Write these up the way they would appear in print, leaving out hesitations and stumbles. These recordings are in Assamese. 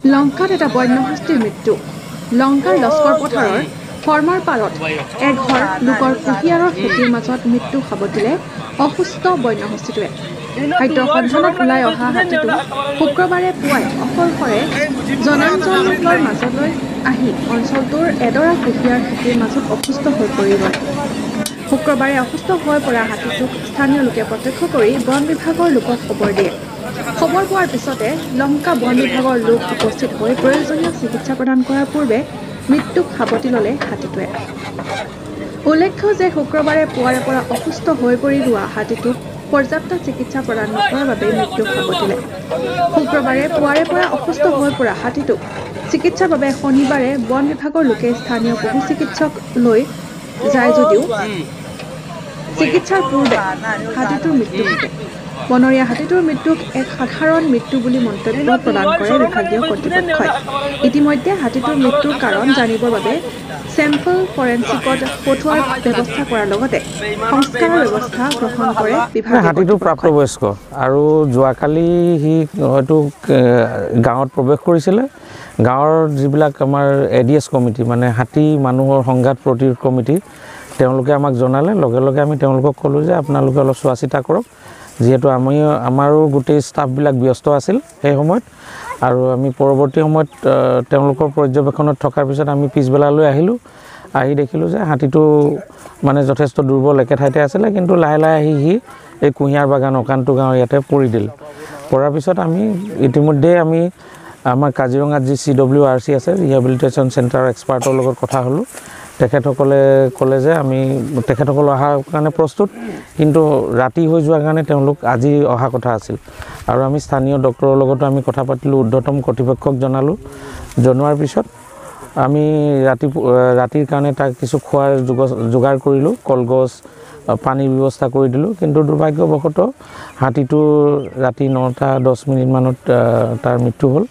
লংকাত এটা বন্যহস্তীৰ মৃত্যু। লংকাৰ লস্কৰ পথাৰৰ ফৰ্মাৰ পাৰত এঘৰ লোকৰ কুঁহিয়াৰৰ খেতিৰ মাজত মৃত্যু সাবটিলে অসুস্থ বন্যহস্তীটোৱে। খাদ্যৰ সন্ধানত ওলাই অহা হাতীটো শুক্ৰবাৰে পুৱাই অকলশৰে জনাঞ্চলৰ মাজলৈ আহি অঞ্চলটোৰ এডৰা কুঁহিয়াৰ খেতিৰ মাজত অসুস্থ হৈ পৰি গ'ল। শুক্ৰবাৰে অসুস্থ হৈ পৰা হাতীটোক স্থানীয় লোকে প্ৰত্যক্ষ কৰি বন বিভাগৰ লোকক খবৰ দিয়ে। খবৰ পোৱাৰ পিছতে লংকা বন বিভাগৰ লোক উপস্থিত হৈ প্ৰয়োজনীয় চিকিৎসা প্ৰদান কৰাৰ পূৰ্বে মৃত্যুক সাবটি ল'লে হাতীটোৱে। উল্লেখ্য যে শুক্ৰবাৰে পুৱাৰে পৰা অসুস্থ হৈ পৰি যোৱা হাতীটোক পৰ্যাপ্ত চিকিৎসা প্ৰদান নকৰাৰ বাবে মৃত্যুক সাবটিলে। শুক্ৰবাৰে পুৱাৰে পৰা অসুস্থ হৈ পৰা হাতীটোক চিকিৎসাৰ বাবে শনিবাৰে বন বিভাগৰ লোকে স্থানীয় পশু চিকিৎসক লৈ যায় যদিও চিকিৎসাৰ পূৰ্বে হাতীটোৰ মৃত্যু ঘটে। বনৰীয়া হাতীটোৰ মৃত্যুক এক সাধাৰণ মৃত্যু বুলি মন্তব্য প্ৰদান কৰে বিভাগীয় কৰ্তৃপক্ষই। ইতিমধ্যে হাতীটোৰ মৃত্যুৰ কাৰণ জানিবৰ বাবে চেম্পল ফৰেনচিকত পঠোৱাৰ ব্যৱস্থা কৰাৰ লগতে সংস্কাৰৰ ব্যৱস্থা গ্ৰহণ কৰে বিভাগে। হাতীটো প্ৰাপ্তবয়স্ক আৰু যোৱাকালি সি হয়তো গাঁৱত প্ৰৱেশ কৰিছিলে। গাঁৱৰ যিবিলাক আমাৰ ADS কমিটি মানে হাতী মানুহৰ সংঘাত প্ৰতিৰোধ কমিটি তেওঁলোকে আমাক জনালে। লগে লগে আমি তেওঁলোকক ক'লোঁ যে আপোনালোকে অলপ চোৱা চিতা কৰক, যিহেতু আমাৰো গোটেই ষ্টাফবিলাক ব্যস্ত আছিল সেই সময়ত। আৰু আমি পৰৱৰ্তী সময়ত তেওঁলোকৰ পৰ্যবেক্ষণত থকাৰ পিছত আমি পিছবেলালৈ আহিলোঁ। আহি দেখিলোঁ যে হাতীটো মানে যথেষ্ট দুৰ্বল একে ঠাইতে আছিলে, কিন্তু লাহে লাহে আহি সি এই কুঁহিয়াৰ বাগান অকান্ত গাঁৱৰ ইয়াতে পৰি দিল। পৰাৰ পিছত আমি ইতিমধ্যে আমাৰ কাজিৰঙাত যি CWRC আছে ৰিহেবিলিটেশ্যন চেণ্টাৰৰ এক্সপাৰ্টৰ লগত কথা হ'লোঁ। তেখেতসকলে ক'লে যে তেখেতসকল অহাৰ কাৰণে প্ৰস্তুত, কিন্তু ৰাতি হৈ যোৱাৰ কাৰণে তেওঁলোক আজি অহা কথা আছিল। আৰু আমি স্থানীয় ডক্টৰৰ লগতো আমি কথা পাতিলোঁ, ঊৰ্ধ্বতম কৰ্তৃপক্ষক জনালোঁ। জনোৱাৰ পিছত আমি ৰাতিৰ কাৰণে তাক কিছু খোৱাৰ যোগাৰ কৰিলোঁ, কলগছ পানীৰ ব্যৱস্থা কৰি দিলোঁ। কিন্তু দুৰ্ভাগ্যবশতঃ হাতীটো ৰাতি 9:10 মানত তাৰ মৃত্যু হ'ল।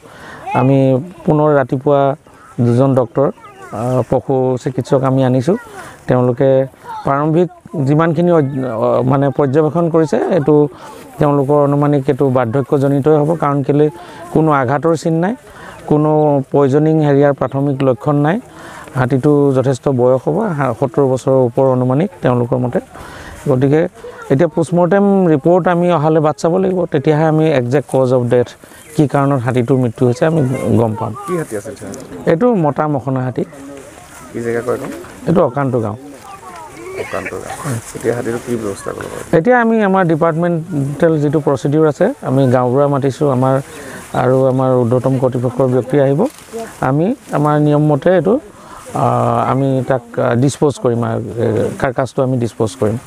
আমি পুনৰ ৰাতিপুৱা দুজন ডক্টৰ পশু চিকিৎসক আমি আনিছোঁ। তেওঁলোকে প্ৰাৰম্ভিক যিমানখিনি মানে পৰ্যবেক্ষণ কৰিছে এইটো তেওঁলোকৰ অনুমানিক এইটো বাৰ্ধক্যজনিতই হ'ব, কাৰণ কেলে কোনো আঘাতৰ চিন নাই, কোনো পয়জনিং হেৰিয়াৰ প্ৰাথমিক লক্ষণ নাই। হাতীটো যথেষ্ট বয়স হ'ব, 70 বছৰৰ ওপৰ অনুমানিক তেওঁলোকৰ মতে। গতিকে এতিয়া পোষ্টমৰ্টেম ৰিপৰ্ট আমি অহালৈ বাট চাব লাগিব, তেতিয়াহে আমি একজেক্ট কজ অফ ডেথ কি কাৰণত হাতীটোৰ মৃত্যু হৈছে আমি গম পাম। কি হাতী আছিল? এইটো মতা মখনা হাতী। কি জেগা কয়? এইটো অকান্ত গাঁও। এতিয়া হাতীটো কি ব্যৱস্থা কৰিব? এতিয়া আমি আমাৰ ডিপাৰ্টমেণ্টেল যিটো প্ৰচিডিউৰ আছে আমি গাঁওবুঢ়া মাতিছোঁ, আমাৰ ঊৰ্ধ্বতম কৰ্তৃপক্ষৰ ব্যক্তি আহিব। আমি আমাৰ নিয়ম মতে এইটো আমি তাক ডিছপ'জ কৰিম, কাৰ্কাছটো আমি ডিছপ'জ কৰিম।